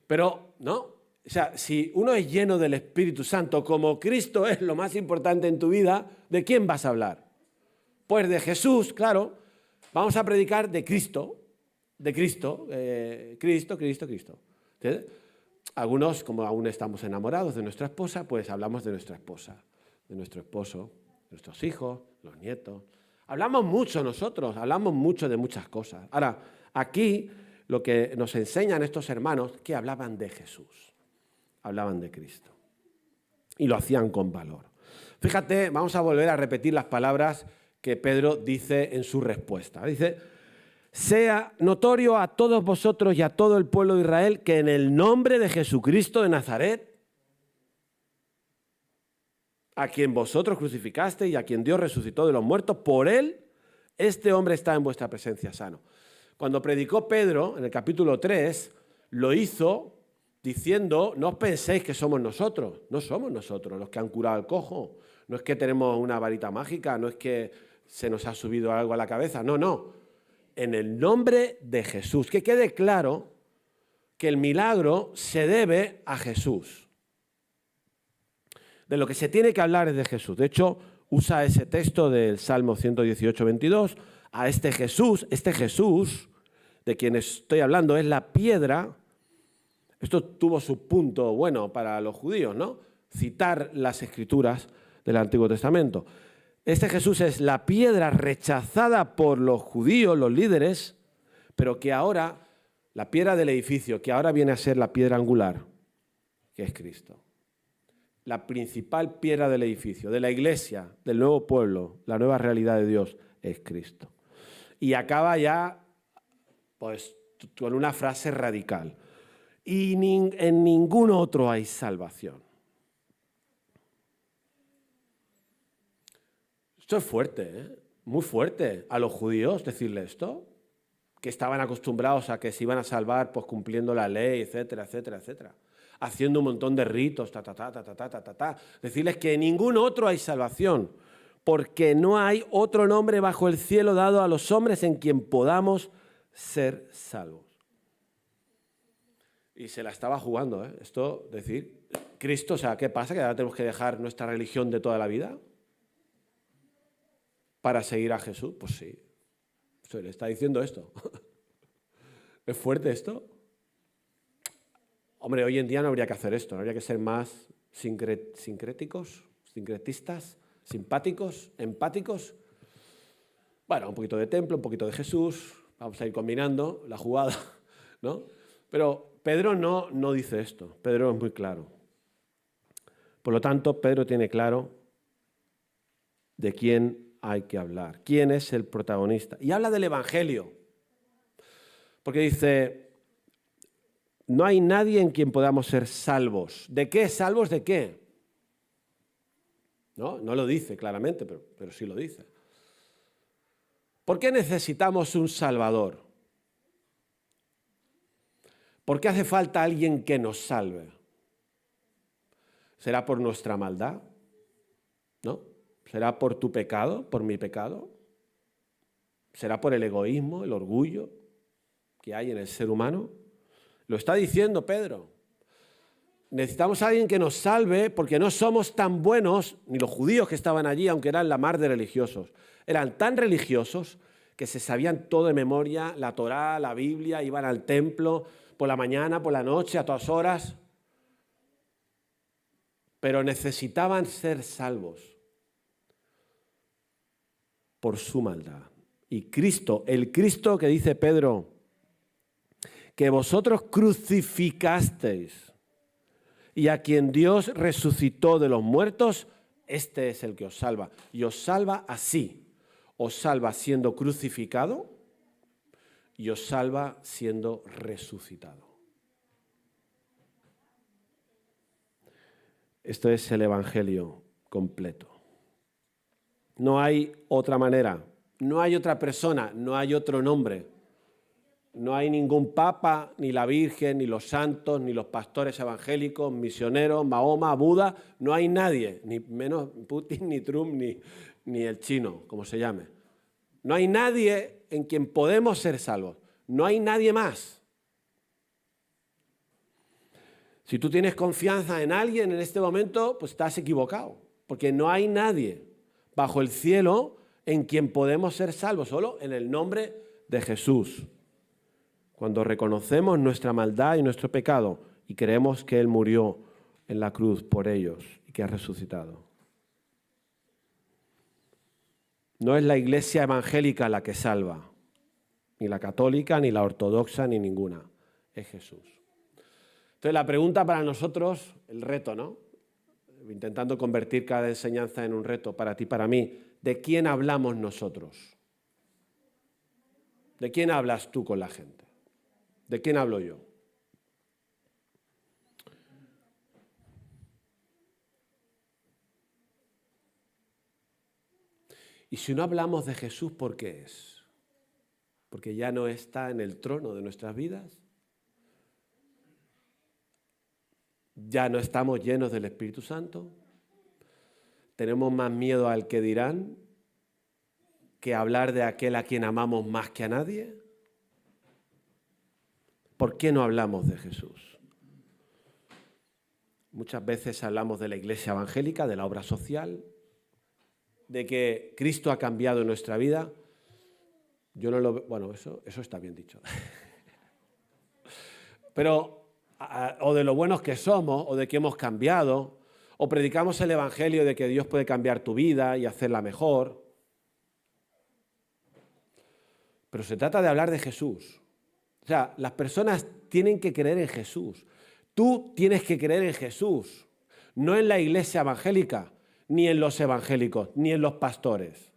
Pero, ¿no? O sea, si uno es lleno del Espíritu Santo, como Cristo es lo más importante en tu vida, ¿de quién vas a hablar? Pues de Jesús, claro. Vamos a predicar de Cristo. De Cristo, Cristo. ¿Entiendes? Algunos, como aún estamos enamorados de nuestra esposa, pues hablamos de nuestra esposa, de nuestro esposo, de nuestros hijos, los nietos. Hablamos mucho nosotros, hablamos mucho de muchas cosas. Ahora, aquí lo que nos enseñan estos hermanos, que hablaban de Jesús, hablaban de Cristo. Y lo hacían con valor. Fíjate, vamos a volver a repetir las palabras que Pedro dice en su respuesta. Dice, sea notorio a todos vosotros y a todo el pueblo de Israel que en el nombre de Jesucristo de Nazaret, a quien vosotros crucificasteis y a quien Dios resucitó de los muertos, por él, este hombre está en vuestra presencia sano. Cuando predicó Pedro, en el capítulo 3, lo hizo diciendo, no os penséis que somos nosotros. No somos nosotros los que han curado al cojo. No es que tenemos una varita mágica, no es que se nos ha subido algo a la cabeza. No. En el nombre de Jesús. Que quede claro que el milagro se debe a Jesús. De lo que se tiene que hablar es de Jesús. De hecho, usa ese texto del Salmo 118, 22. A este Jesús de quien estoy hablando, es la piedra. Esto tuvo su punto bueno para los judíos, ¿no? citar las Escrituras del Antiguo Testamento. Este Jesús es la piedra rechazada por los judíos, los líderes, pero que ahora, la piedra del edificio, que ahora viene a ser la piedra angular, que es Cristo. La principal piedra del edificio, de la iglesia, del nuevo pueblo, la nueva realidad de Dios, es Cristo. Y acaba ya, pues, con una frase radical. Y en ningún otro hay salvación. Esto es fuerte, ¿eh? Muy fuerte a los judíos decirle esto, que estaban acostumbrados a que se iban a salvar pues cumpliendo la ley, etcétera, etcétera, etcétera, haciendo un montón de ritos, decirles que en ningún otro hay salvación, porque no hay otro nombre bajo el cielo dado a los hombres en quien podamos ser salvos. Y se la estaba jugando, ¿eh? Esto, decir, Cristo, o sea, ¿qué pasa? ¿Que ahora tenemos que dejar nuestra religión de toda la vida para seguir a Jesús? Pues sí, se le está diciendo esto. ¿Es fuerte esto? Hombre, hoy en día no habría que hacer esto, no habría que ser más sincréticos, sincretistas, simpáticos, empáticos. Bueno, un poquito de templo, un poquito de Jesús, vamos a ir combinando la jugada, ¿no? Pero Pedro no dice esto, Pedro es muy claro. Por lo tanto, Pedro tiene claro de quién hay que hablar, quién es el protagonista. Y habla del Evangelio, porque dice, no hay nadie en quien podamos ser salvos. ¿De qué? ¿Salvos de qué? No lo dice claramente, pero sí lo dice. ¿Por qué necesitamos un Salvador? ¿Por qué hace falta alguien que nos salve? ¿Será por nuestra maldad? ¿No? ¿Será por tu pecado, por mi pecado? ¿Será por el egoísmo, el orgullo que hay en el ser humano? Lo está diciendo Pedro. Necesitamos a alguien que nos salve porque no somos tan buenos, ni los judíos que estaban allí, aunque eran la mar de religiosos. Eran tan religiosos que se sabían todo de memoria, la Torá, la Biblia, iban al templo por la mañana, por la noche, a todas horas. Pero necesitaban ser salvos por su maldad. Y Cristo, el Cristo que dice Pedro, que vosotros crucificasteis y a quien Dios resucitó de los muertos, este es el que os salva. Y os salva así. Os salva siendo crucificado y os salva siendo resucitado. Esto es el Evangelio completo. No hay otra manera, no hay otra persona, no hay otro nombre. No hay ningún papa, ni la Virgen, ni los santos, ni los pastores evangélicos, misioneros, Mahoma, Buda. No hay nadie, ni menos Putin, ni Trump, ni el chino, como se llame. No hay nadie en quien podemos ser salvos. No hay nadie más. Si tú tienes confianza en alguien en este momento, pues estás equivocado. Porque no hay nadie bajo el cielo en quien podemos ser salvos, solo en el nombre de Jesús. Cuando reconocemos nuestra maldad y nuestro pecado y creemos que Él murió en la cruz por ellos y que ha resucitado. No es la iglesia evangélica la que salva, ni la católica, ni la ortodoxa, ni ninguna. Es Jesús. Entonces la pregunta para nosotros, el reto, ¿no? Intentando convertir cada enseñanza en un reto para ti, para mí. ¿De quién hablamos nosotros? ¿De quién hablas tú con la gente? ¿De quién hablo yo? Y si no hablamos de Jesús, ¿por qué es? ¿Porque ya no está en el trono de nuestras vidas? ¿Ya no estamos llenos del Espíritu Santo? ¿Tenemos más miedo al que dirán que hablar de aquel a quien amamos más que a nadie? ¿Por qué no hablamos de Jesús? Muchas veces hablamos de la iglesia evangélica, de la obra social, de que Cristo ha cambiado nuestra vida. Yo no lo veo, bueno, eso está bien dicho. Pero, o de lo buenos que somos, o de que hemos cambiado, O predicamos el evangelio de que Dios puede cambiar tu vida y hacerla mejor. Pero se trata de hablar de Jesús. O sea, las personas tienen que creer en Jesús. Tú tienes que creer en Jesús, no en la iglesia evangélica, ni en los evangélicos, ni en los pastores.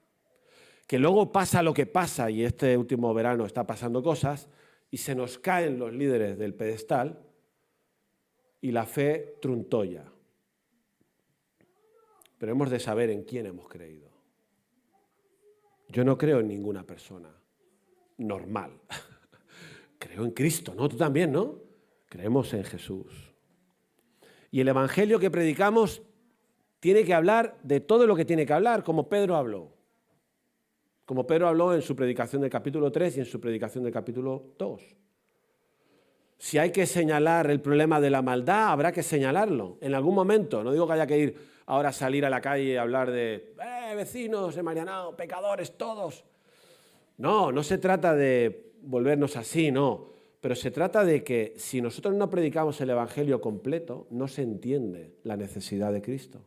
Que luego pasa lo que pasa, y este último verano está pasando cosas, y se nos caen los líderes del pedestal y la fe truntolla. Pero hemos de saber en quién hemos creído. Yo no creo en ninguna persona normal. Creo en Cristo, ¿no? Tú también, ¿no? Creemos en Jesús. Y el evangelio que predicamos tiene que hablar de todo lo que tiene que hablar, como Pedro habló. Como Pedro habló en su predicación del capítulo 3 y en su predicación del capítulo 2. Si hay que señalar el problema de la maldad, habrá que señalarlo en algún momento. No digo que haya que ir ahora a salir a la calle y hablar de vecinos, Marianao, pecadores todos. No, no se trata de volvernos así, no. Pero se trata de que si nosotros no predicamos el evangelio completo, no se entiende la necesidad de Cristo.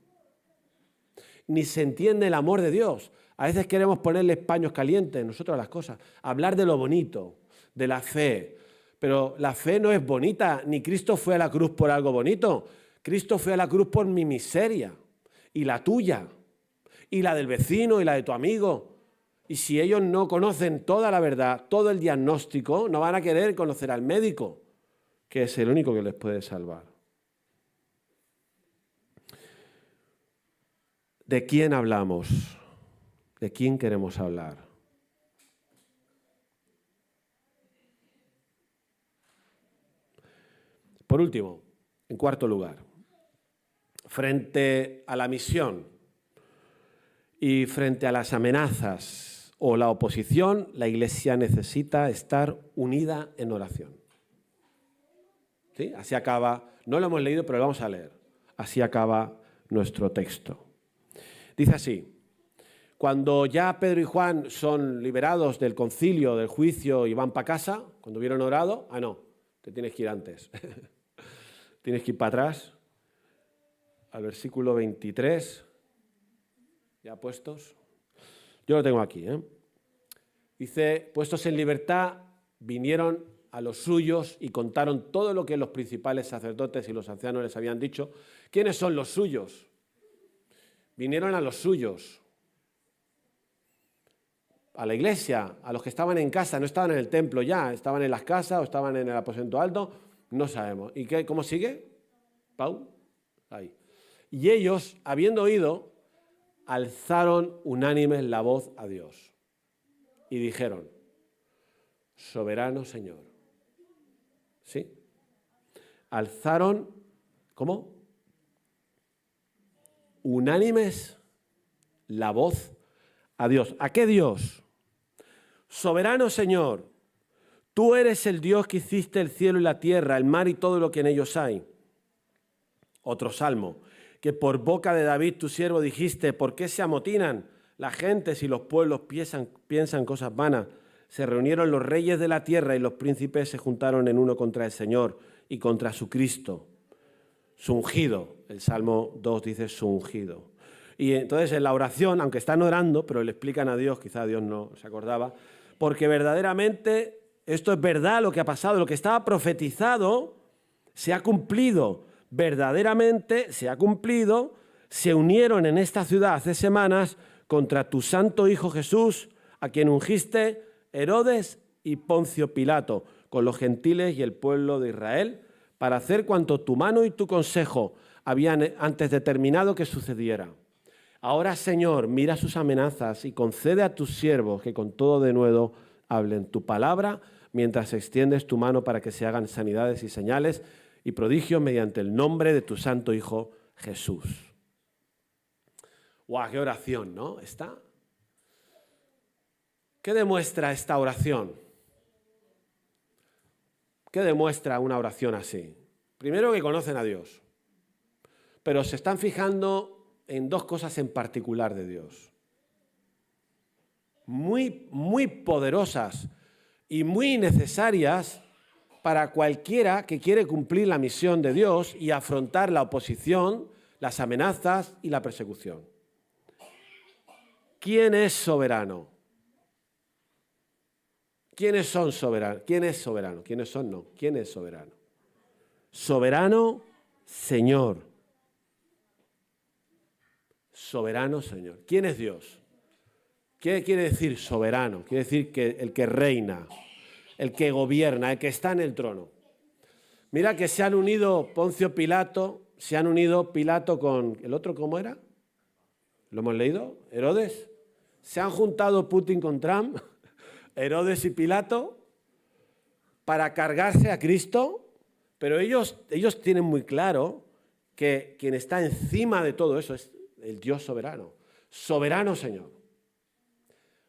Ni se entiende el amor de Dios. A veces queremos ponerle paños calientes nosotros a las cosas, hablar de lo bonito, de la fe. Pero la fe no es bonita, ni Cristo fue a la cruz por algo bonito. Cristo fue a la cruz por mi miseria, y la tuya, y la del vecino, y la de tu amigo. Y si ellos no conocen toda la verdad, todo el diagnóstico, no van a querer conocer al médico, que es el único que les puede salvar. ¿De quién hablamos? ¿De quién queremos hablar? Por último, en cuarto lugar, frente a la misión y frente a las amenazas o la oposición, la Iglesia necesita estar unida en oración. ¿Sí? Así acaba, no lo hemos leído, pero lo vamos a leer. Así acaba nuestro texto. Dice así: cuando ya Pedro y Juan son liberados del concilio, del juicio y van para casa, cuando hubieron orado, no, te tienes que ir antes. Tienes que ir para atrás, al versículo 23, ya puestos. Yo lo tengo aquí. Dice, puestos en libertad, vinieron a los suyos y contaron todo lo que los principales sacerdotes y los ancianos les habían dicho. ¿Quiénes son los suyos? Vinieron a los suyos, a la iglesia, a los que estaban en casa, no estaban en el templo ya, estaban en las casas o estaban en el aposento alto, no sabemos. ¿Y qué, cómo sigue? Pau, ahí. Y ellos, habiendo oído, alzaron unánimes la voz a Dios y dijeron, soberano Señor. ¿Sí? Alzaron, ¿cómo? Unánimes la voz a Dios. ¿A qué Dios? Soberano Señor, tú eres el Dios que hiciste el cielo y la tierra, el mar y todo lo que en ellos hay. Otro salmo, que por boca de David tu siervo dijiste, ¿por qué se amotinan las gentes y los pueblos piensan cosas vanas? Se reunieron los reyes de la tierra y los príncipes se juntaron en uno contra el Señor y contra su Cristo. Su ungido, el Salmo 2 dice su ungido. Y entonces en la oración, aunque están orando, pero le explican a Dios, quizá Dios no se acordaba, porque verdaderamente esto es verdad lo que ha pasado, lo que estaba profetizado se ha cumplido, verdaderamente se ha cumplido, se unieron en esta ciudad hace semanas contra tu santo Hijo Jesús, a quien ungiste Herodes y Poncio Pilato, con los gentiles y el pueblo de Israel, para hacer cuanto tu mano y tu consejo habían antes determinado que sucediera. Ahora, Señor, mira sus amenazas y concede a tus siervos que con todo denuedo hablen tu palabra, mientras extiendes tu mano para que se hagan sanidades y señales y prodigios mediante el nombre de tu santo Hijo Jesús. ¡Guau! ¡Qué oración!, ¿no? ¿Está? ¿Qué demuestra esta oración? ¿Qué demuestra una oración así? Primero, que conocen a Dios, pero se están fijando en dos cosas en particular de Dios. Muy, muy poderosas y muy necesarias para cualquiera que quiere cumplir la misión de Dios y afrontar la oposición las amenazas y la persecución. ¿Quién es soberano? ¿Quiénes son soberanos? ¿Quién es soberano? ¿Quiénes son? No. ¿Quién es soberano? Soberano Señor. Soberano Señor. ¿Quién es Dios? ¿Qué quiere decir soberano? Quiere decir que el que reina, el que gobierna, el que está en el trono. Mira que se han unido Poncio Pilato, se han unido Pilato con... ¿El otro cómo era? ¿Lo hemos leído? ¿Herodes? Se han juntado Putin con Trump, Herodes y Pilato, para cargarse a Cristo, pero ellos tienen muy claro que quien está encima de todo eso es el Dios soberano. Soberano Señor.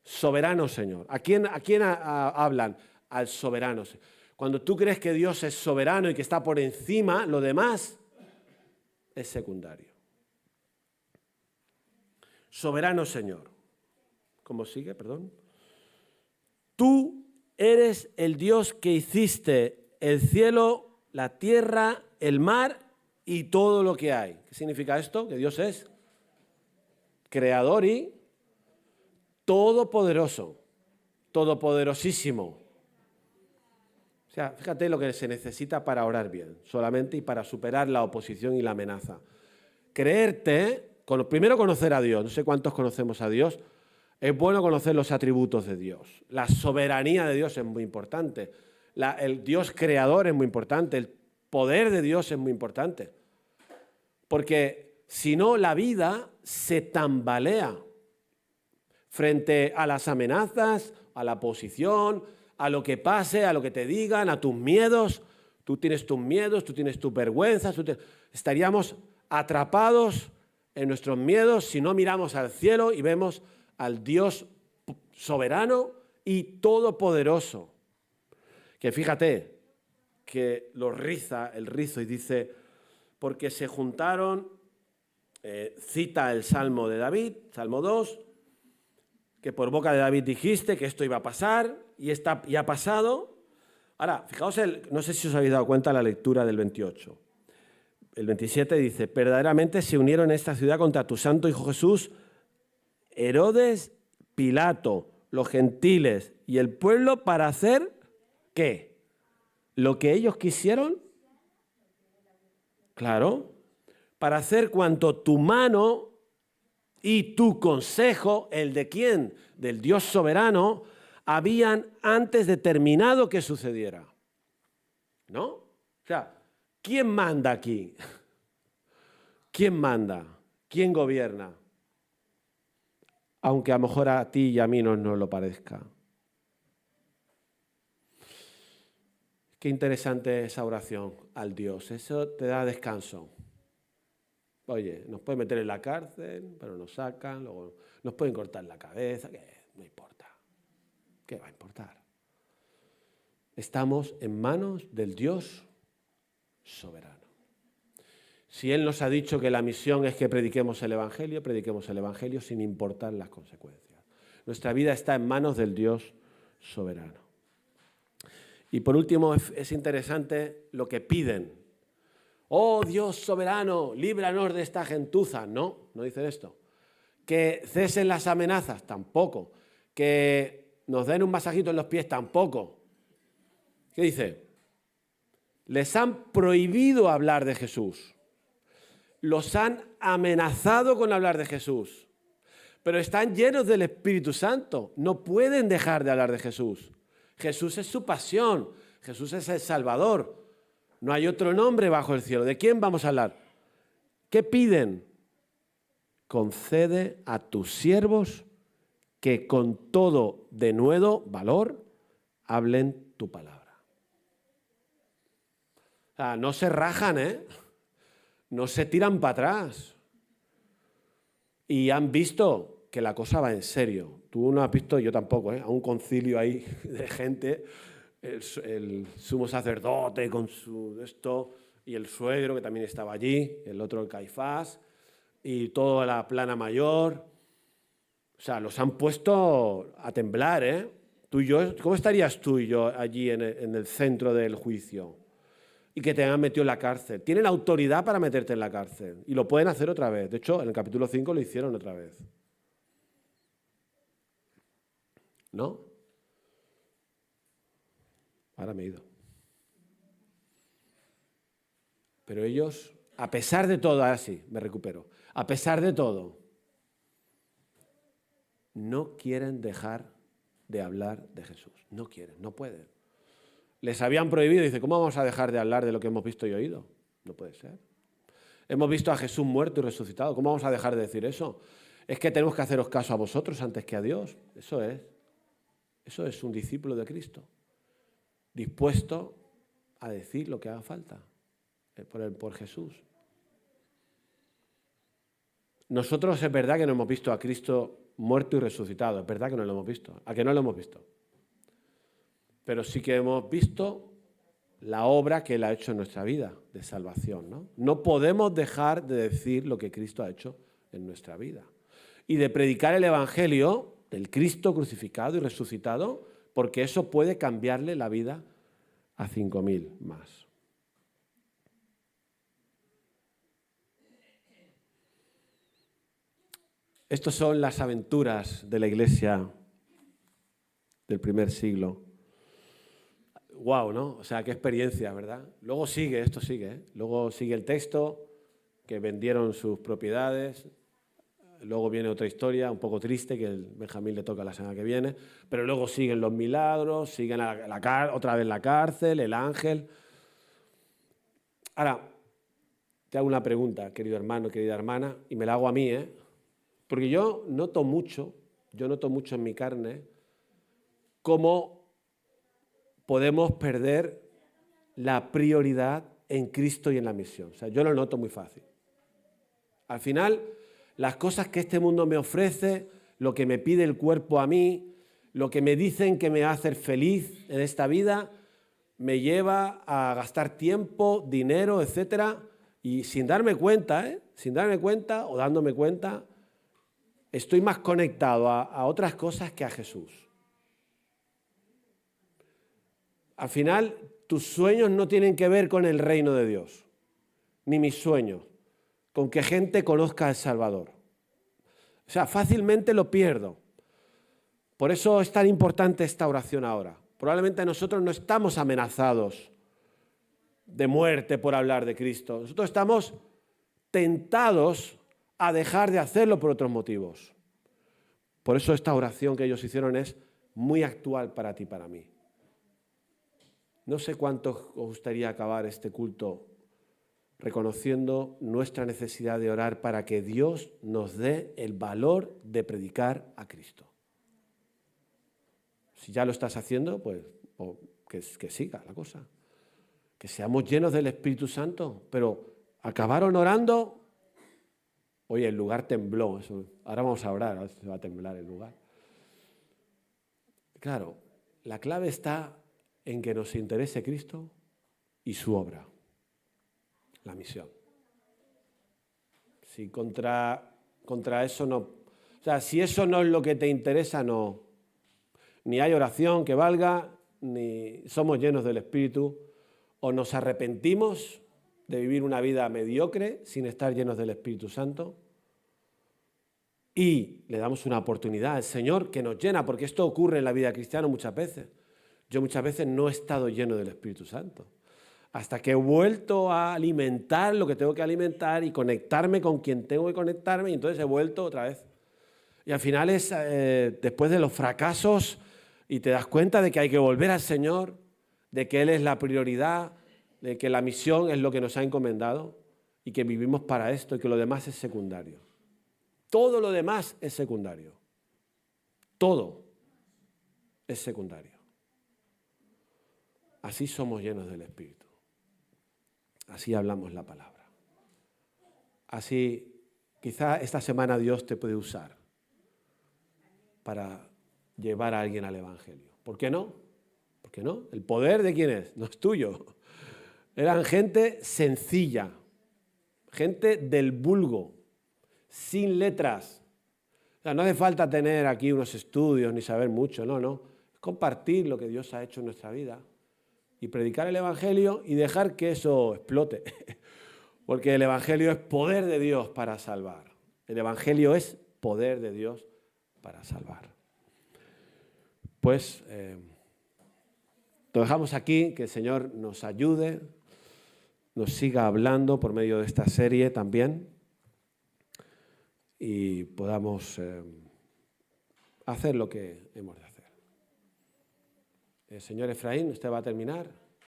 Soberano Señor. ¿A quién hablan? Al soberano. Cuando tú crees que Dios es soberano y que está por encima, lo demás es secundario. Soberano Señor. ¿Cómo sigue? Perdón. Tú eres el Dios que hiciste el cielo, la tierra, el mar y todo lo que hay. ¿Qué significa esto? Que Dios es creador y todopoderoso, todopoderosísimo. O sea, fíjate lo que se necesita para orar bien, solamente y para superar la oposición y la amenaza. Creerte, primero conocer a Dios, no sé cuántos conocemos a Dios, es bueno conocer los atributos de Dios. La soberanía de Dios es muy importante, el Dios creador es muy importante, el poder de Dios es muy importante. Porque si no, la vida se tambalea frente a las amenazas, a la oposición, a lo que pase, a lo que te digan, a tus miedos. Tú tienes tus miedos, tú tienes tus vergüenzas. Estaríamos atrapados en nuestros miedos si no miramos al cielo y vemos al Dios soberano y todopoderoso. Que fíjate, que lo riza el rizo y dice, porque se juntaron, cita el Salmo de David, Salmo 2, que por boca de David dijiste que esto iba a pasar y ha pasado. Ahora, fijaos, no sé si os habéis dado cuenta la lectura del 28. El 27 dice, verdaderamente se unieron en esta ciudad contra tu santo Hijo Jesús, Herodes, Pilato, los gentiles y el pueblo para hacer, ¿qué? ¿Lo que ellos quisieron? Claro, para hacer cuanto tu mano y tu consejo, ¿el de quién? Del Dios soberano, habían antes determinado que sucediera. ¿No? O sea, ¿quién manda aquí? ¿Quién manda? ¿Quién gobierna? Aunque a lo mejor a ti y a mí no nos lo parezca. Qué interesante esa oración al Dios. Eso te da descanso. Oye, nos pueden meter en la cárcel, pero nos sacan, luego nos pueden cortar la cabeza, que no importa. ¿Qué va a importar? Estamos en manos del Dios soberano. Si Él nos ha dicho que la misión es que prediquemos el Evangelio sin importar las consecuencias. Nuestra vida está en manos del Dios soberano. Y por último, es interesante lo que piden. Oh Dios soberano, líbranos de esta gentuza. No, no dicen esto. Que cesen las amenazas, tampoco. Que nos den un masajito en los pies, tampoco. ¿Qué dice? Les han prohibido hablar de Jesús. Los han amenazado con hablar de Jesús. Pero están llenos del Espíritu Santo. No pueden dejar de hablar de Jesús. Jesús es su pasión. Jesús es el Salvador. No hay otro nombre bajo el cielo. ¿De quién vamos a hablar? ¿Qué piden? Concede a tus siervos que con todo denuedo valor hablen tu palabra. O sea, no se rajan, no se tiran para atrás. Y han visto que la cosa va en serio. Tú no has visto, yo tampoco, a un concilio ahí de gente, el sumo sacerdote con su esto, y el suegro que también estaba allí, el otro el Caifás, y toda la plana mayor. O sea, los han puesto a temblar, Tú y yo, ¿cómo estarías tú y yo allí en el centro del juicio? y que te hayan metido en la cárcel. Tienen autoridad para meterte en la cárcel y lo pueden hacer otra vez. De hecho, en el capítulo 5 lo hicieron otra vez. ¿No? Ahora me he ido. Pero ellos, a pesar de todo, ahora sí, me recupero, a pesar de todo, no quieren dejar de hablar de Jesús. No quieren, no pueden. Les habían prohibido, dice, ¿cómo vamos a dejar de hablar de lo que hemos visto y oído? No puede ser. Hemos visto a Jesús muerto y resucitado. ¿Cómo vamos a dejar de decir eso? Es que tenemos que haceros caso a vosotros antes que a Dios. Eso es un discípulo de Cristo, dispuesto a decir lo que haga falta por Jesús. Nosotros es verdad que no hemos visto a Cristo muerto y resucitado, es verdad que no lo hemos visto. ¿A que no lo hemos visto? Pero sí que hemos visto la obra que Él ha hecho en nuestra vida de salvación, ¿no? No podemos dejar de decir lo que Cristo ha hecho en nuestra vida y de predicar el Evangelio del Cristo crucificado y resucitado, porque eso puede cambiarle la vida a 5.000 más. Estas son las aventuras de la iglesia del primer siglo. Guau, ¿no? O sea, qué experiencia, ¿verdad? Luego sigue, esto sigue, ¿eh? Luego sigue el texto, que vendieron sus propiedades. Luego viene otra historia un poco triste, que el Benjamín le toca la semana que viene. Pero luego siguen los milagros, siguen otra vez la cárcel, el ángel. Ahora, te hago una pregunta, querido hermano, querida hermana, y me la hago a mí, ¿eh? Porque yo noto mucho en mi carne cómo podemos perder la prioridad en Cristo y en la misión. O sea, yo lo noto muy fácil. Al final, las cosas que este mundo me ofrece, lo que me pide el cuerpo a mí, lo que me dicen que me va a hacer feliz en esta vida, me lleva a gastar tiempo, dinero, etcétera, y sin darme cuenta, o dándome cuenta, estoy más conectado a otras cosas que a Jesús. Al final, tus sueños no tienen que ver con el reino de Dios, ni mis sueños, con que gente conozca al Salvador. O sea, fácilmente lo pierdo. Por eso es tan importante esta oración ahora. Probablemente nosotros no estamos amenazados de muerte por hablar de Cristo. Nosotros estamos tentados a dejar de hacerlo por otros motivos. Por eso esta oración que ellos hicieron es muy actual para ti y para mí. No sé cuánto os gustaría acabar este culto reconociendo nuestra necesidad de orar para que Dios nos dé el valor de predicar a Cristo. Si ya lo estás haciendo, pues que siga la cosa. Que seamos llenos del Espíritu Santo, pero acabaron orando. Oye, el lugar tembló. Ahora vamos a orar, ahora se va a temblar el lugar. Claro, la clave está en que nos interese Cristo y su obra, la misión. Si contra eso no... O sea, si eso no es lo que te interesa, no. Ni hay oración que valga, ni somos llenos del Espíritu, o nos arrepentimos de vivir una vida mediocre sin estar llenos del Espíritu Santo y le damos una oportunidad al Señor que nos llena, porque esto ocurre en la vida cristiana muchas veces. Yo muchas veces no he estado lleno del Espíritu Santo. Hasta que he vuelto a alimentar lo que tengo que alimentar y conectarme con quien tengo que conectarme, y entonces he vuelto otra vez. Y al final es después de los fracasos y te das cuenta de que hay que volver al Señor, de que Él es la prioridad, de que la misión es lo que nos ha encomendado y que vivimos para esto y que lo demás es secundario. Todo lo demás es secundario. Todo es secundario. Así somos llenos del Espíritu. Así hablamos la palabra. Así, quizá esta semana Dios te puede usar para llevar a alguien al Evangelio. ¿Por qué no? ¿Por qué no? ¿El poder de quién es? No es tuyo. Eran gente sencilla, gente del vulgo, sin letras. O sea, no hace falta tener aquí unos estudios ni saber mucho, no. Es compartir lo que Dios ha hecho en nuestra vida y predicar el Evangelio y dejar que eso explote. Porque el Evangelio es poder de Dios para salvar. El Evangelio es poder de Dios para salvar. Pues lo dejamos aquí, que el Señor nos ayude, nos siga hablando por medio de esta serie también y podamos hacer lo que hemos de hacer. Señor Efraín, ¿usted va a terminar?